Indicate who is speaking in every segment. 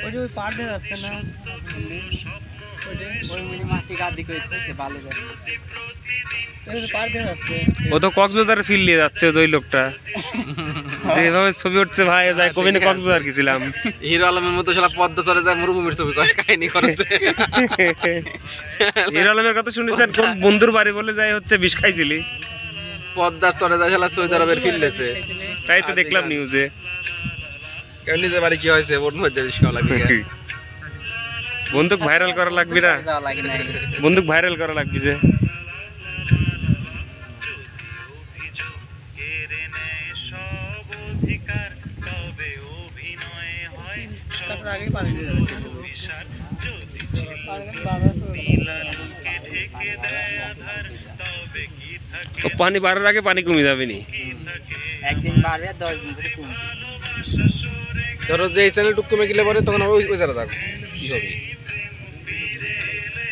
Speaker 1: ওই যে ওই পাড়ে আছে না, মাটি গাদি করে ভালো
Speaker 2: ও তো কক্সবাজার ফিল নিয়ে যাচ্ছে ওই লোকটা যেভাবে ছবি উঠছে ভাই যাই কবি কক্সবাজার গেছিলাম।
Speaker 3: হিরো আলমের মতো শালা পদ্মা চলে যায় মরুভূমির ছবি করে কাহিনী করেছে।
Speaker 2: হিরো আলমের কথা শুনেছেন কোন বন্ধুর বাড়ি বলে যাই হচ্ছে বিষ খাইছিলি,
Speaker 3: পদ্মার চলে যায় শালা সৌদি আরবের ফিল লেছে।
Speaker 2: তাই তো দেখলাম নিউজে।
Speaker 3: কেউ নিজের বাড়ি কি হয়েছে ওর মধ্যে বিষ খাওয়া লাগবে।
Speaker 2: বন্দুক ভাইরাল করা লাগবে না, বন্দুক ভাইরাল করা লাগবে যে। পানি বাড়ার আগে পানি কমে যাবে নি,
Speaker 1: একদিন বাড়বে 10 দিন ধরে কমবে।
Speaker 3: ধরো যে এই চ্যানেল টুক কমে গেলে পরে তখন ওই ওই জায়গা থাকবে কি হবে।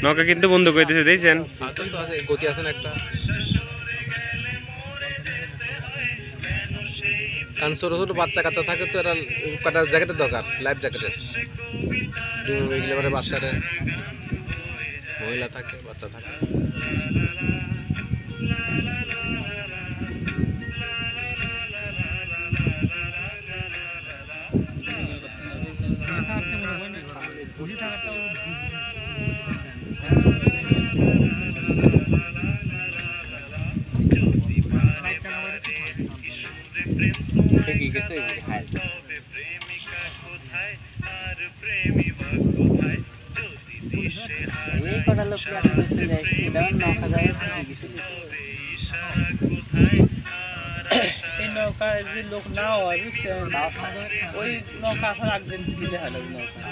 Speaker 2: নৌকা কিন্তু বন্ধ করে দিয়েছে দেখছেন,
Speaker 3: গতি আছে না একটা। কারণ ছোট ছোট বাচ্চা কাচ্চা থাকে তো এরা কটা জ্যাকেটের দরকার, লাইফ জ্যাকেটের। এগুলো পরে বাচ্চারা মহিলা থাকে বাচ্চা থাকে।
Speaker 1: নৌকায় যে লোক না হয় বুঝছেন, ওই নৌকা এখন একদিন দিলে হলো নৌকা